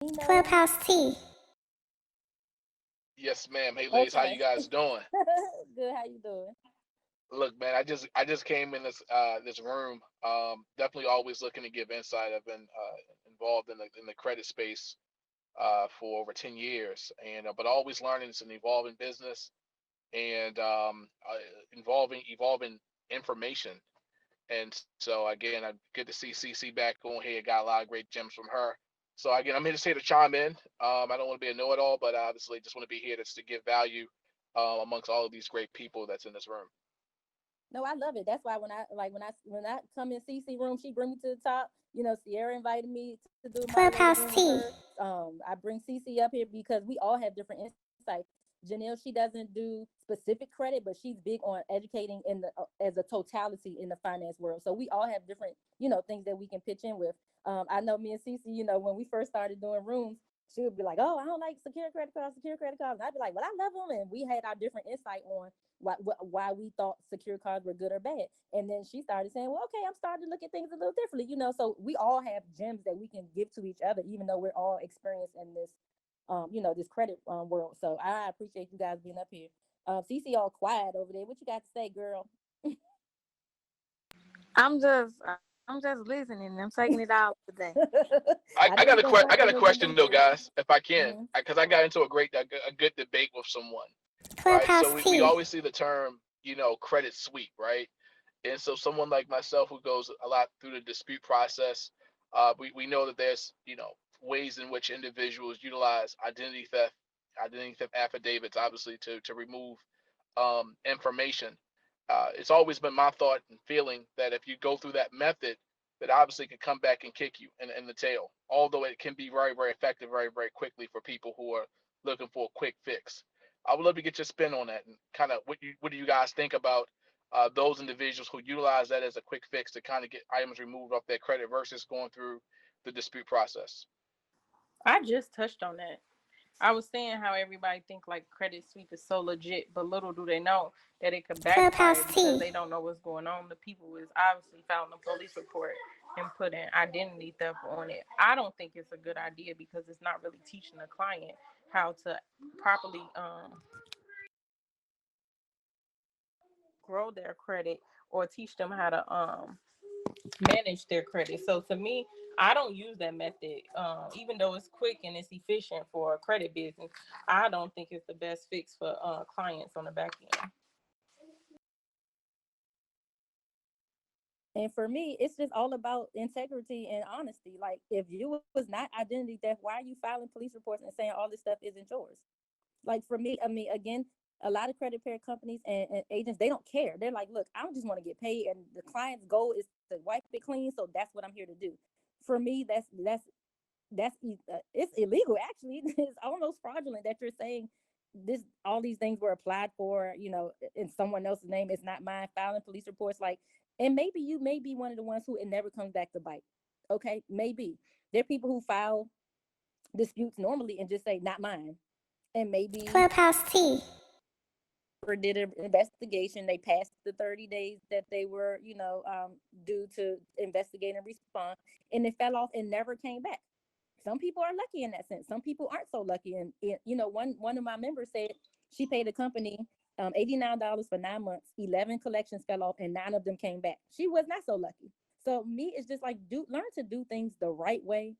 Clubhouse Tea. Yes, ma'am. Hey, ladies, how Okay. you guys doing? Good. How you doing? Look, man, I just came in this room. Definitely always looking to give insight. I've been involved in the credit space for over 10 years, and but always learning. It's an evolving business and evolving information. And so again, I good to see CC back on here. Got a lot of great gems from her. So again, I'm here to say to chime in. I don't want to be a know-it-all, but obviously just want to be here to give value amongst all of these great people that's in this room. No, I love it. That's why when I come in CC room, she bring me to the top. Sierra invited me to do moderator Clubhouse room with Tea. her. I bring CC up here because we all have different insights. Janelle, she doesn't do specific credit, but she's big on educating in the as a totality in the finance world. So we all have different, things that we can pitch in with. I know me and CC, when we first started doing rooms, she would be like, "Oh, I don't like secure credit cards." And I'd be like, "Well, I love them," and we had our different insight on why we thought secure cards were good or bad. And then she started saying, well, okay, I'm starting to look at things a little differently, so we all have gems that we can give to each other, even though we're all experienced in this, this credit world. So I appreciate you guys being up here. Cece all quiet over there. What you got to say, girl? I'm just listening. I'm taking it all today. I, I I know got you're a gonna que- I jump got in a there with question them though, too. guys, if I can, Mm-hmm. because I got into a good debate with someone, right? So Clubhouse we Tea. always see the term, credit sweep, right? And so someone like myself who goes a lot through the dispute process, we know that there's ways in which individuals utilize identity theft affidavits, obviously to remove information. It's always been my thought and feeling that if you go through that method, that obviously can come back and kick you in the tail. Although it can be very, very effective very, very quickly for people who are looking for a quick fix. I would love to get your spin on that and kind of what do you guys think about those individuals who utilize that as a quick fix to kind of get items removed off their credit versus going through the dispute process. I just touched on that. I was saying how everybody think like credit sweep is so legit, but little do they know that it could backfire Clubhouse because Tea. they don't know what's going on. The people is obviously filing a police report and putting identity theft on it. I don't think it's a good idea because it's not really teaching the client how to properly grow their credit or teach them how to manage their credit. So to me, I don't use that method. Even though it's quick and it's efficient for a credit business, I don't think it's the best fix for clients on the back end. And for me, it's just all about integrity and honesty. Like, if you was not identity theft, why are you filing police reports and saying all this stuff isn't yours? Like, for me, I mean, again, a lot of credit repair companies and agents, they don't care. They're like, look, I don't just want to get paid, and the client's goal is to wipe it clean, so that's what I'm here to do. For me, it's illegal. Actually, it's almost fraudulent that you're saying all these things were applied for, in someone else's name. It's not mine. Filing police reports, like, and maybe you may be one of the ones who it never comes back to bite. Okay, maybe there are people who file disputes normally and just say not mine, and maybe Clubhouse Tea. never did an investigation. They passed the 30 days that they were, due to investigate and respond, and it fell off and never came back. Some people are lucky in that sense. Some people aren't so lucky. And one of my members said she paid a company $89 for 9 months. 11 collections fell off, and 9 of them came back. She was not so lucky. So me, it's just like learn to do things the right way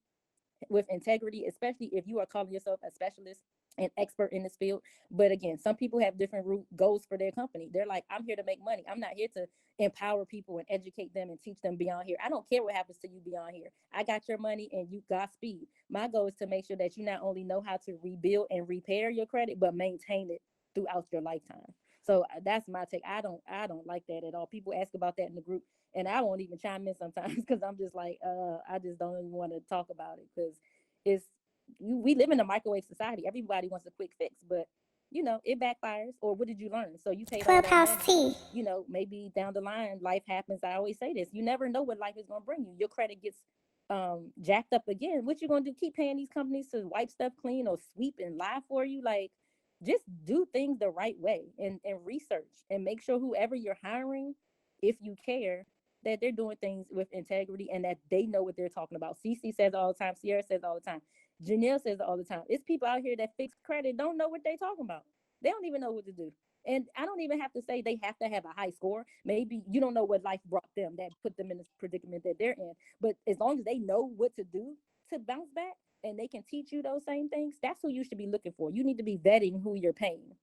with integrity, especially if you are calling yourself a specialist and expert in this field. But again, some people have different goals for their company. They're like, I'm here to make money. I'm not here to empower people and educate them and teach them beyond here. I don't care what happens to you beyond here. I got your money and you Godspeed. My goal is to make sure that you not only know how to rebuild and repair your credit, but maintain it throughout your lifetime. So that's my take. I don't like that at all. People ask about that in the group, and I won't even chime in sometimes because I'm just like, I just don't even want to talk about it because it's we live in a microwave society. Everybody wants a quick fix, but it backfires. Or what did you learn? So you paid all that Clubhouse money. Tea. Maybe down the line, life happens. I always say this: you never know what life is going to bring you. Your credit gets jacked up again. What you going to do? Keep paying these companies to wipe stuff clean or sweep and lie for you? Like, just do things the right way and research and make sure whoever you're hiring, if you care, that they're doing things with integrity and that they know what they're talking about. CC says all the time, Sierra says all the time, Janelle says it all the time. It's people out here that fix credit, don't know what they talking about. They don't even know what to do. And I don't even have to say they have to have a high score. Maybe you don't know what life brought them that put them in this predicament that they're in. But as long as they know what to do to bounce back and they can teach you those same things, that's who you should be looking for. You need to be vetting who you're paying.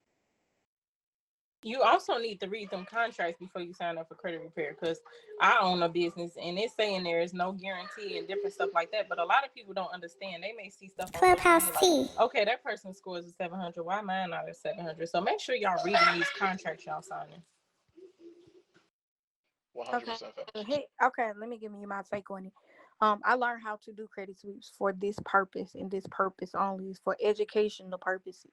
You also need to read them contracts before you sign up for credit repair, because I own a business and it's saying there is no guarantee and different stuff like that. But a lot of people don't understand. They may see stuff on Clubhouse like, okay, that person scores a 700. Why mine not a 700? So make sure y'all reading these contracts y'all signing. 100%. Okay, let me give you my take on it. I learned how to do credit sweeps for this purpose and this purpose only, is for educational purposes.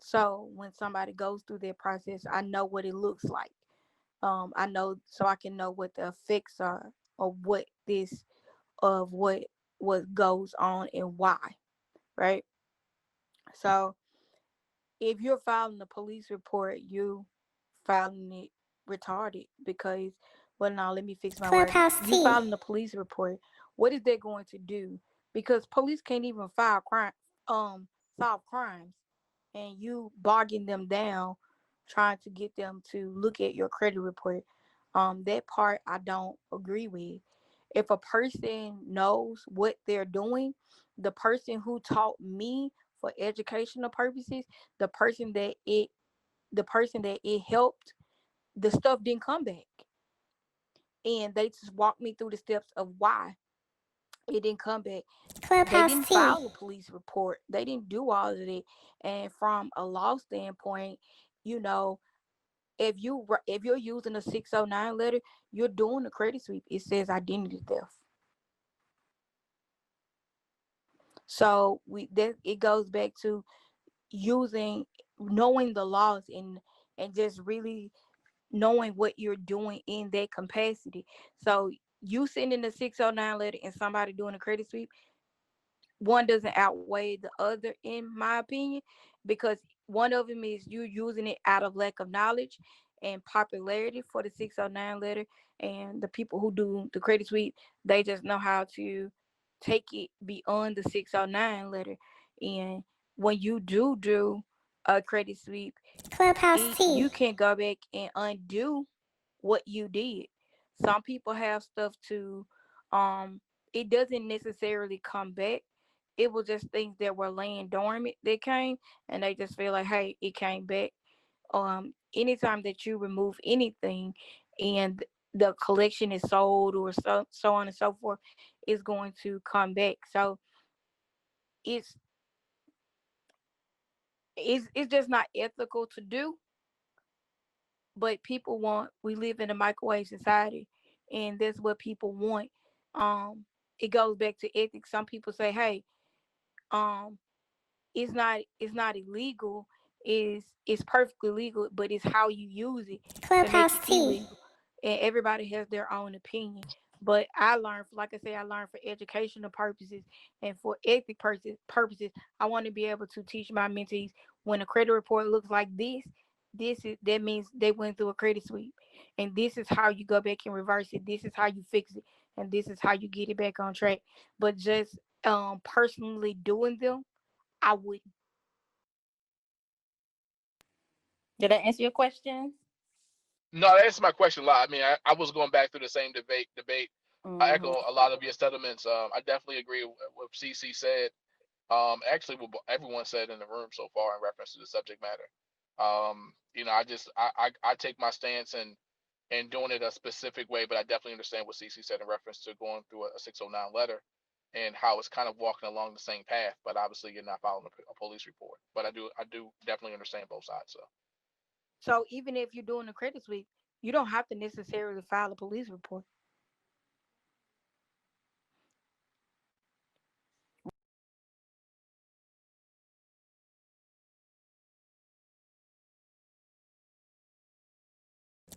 So when somebody goes through their process, I know what it looks like. I know, so I can know what the effects are of what goes on and why, right? So if you're filing a police report, you filing it retarded because, well, now let me fix my word. You filing a police report, what is that going to do? Because police can't even solve crimes, and you bogging them down, trying to get them to look at your credit report. That part I don't agree with. If a person knows what they're doing, the person who taught me for educational purposes, the person that it helped, the stuff didn't come back. And they just walked me through the steps of why it didn't come back. They didn't file a police report. They didn't do all of it. And from a law standpoint, you know, if you're using a 609 letter, you're doing a credit sweep. It says identity theft. So it goes back to knowing the laws and just really knowing what you're doing in that capacity. So you sending a 609 letter and somebody doing a credit sweep, one doesn't outweigh the other, in my opinion, because one of them is you using it out of lack of knowledge and popularity for the 609 letter, and the people who do the credit sweep, they just know how to take it beyond the 609 letter. And when you do a credit sweep, you can go back and undo what you did. Some people have stuff to it doesn't necessarily come back. It was just things that were laying dormant that came, and they just feel like, hey, it came back. Anytime that you remove anything and the collection is sold or so on and so forth, it's going to come back. So it's it's just not ethical to do, but we live in a microwave society, and that's what people want. It goes back to ethics. Some people say, hey, um it's not illegal. It's perfectly legal, but it's how you use it to make it illegal. And everybody has their own opinion. But I learned for educational purposes and for ethic purposes. I want to be able to teach my mentees, when a credit report looks like that means they went through a credit sweep, and this is how you go back and reverse it. This is how you fix it, and this is how you get it back on track. But just personally doing them, I wouldn't. Did I answer your question? No, that answers my question a lot. I mean, I was going back through the same debate. I Mm-hmm. echo a lot of your sentiments. I definitely agree with what CC said. Actually, what everyone said in the room so far in reference to the subject matter. I take my stance and doing it a specific way, but I definitely understand what CC said in reference to going through a 609 letter and how it's kind of walking along the same path, but obviously you're not following a police report. But I do definitely understand both sides. So even if you're doing a credit sweep, you don't have to necessarily file a police report.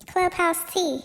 Clubhouse Tea.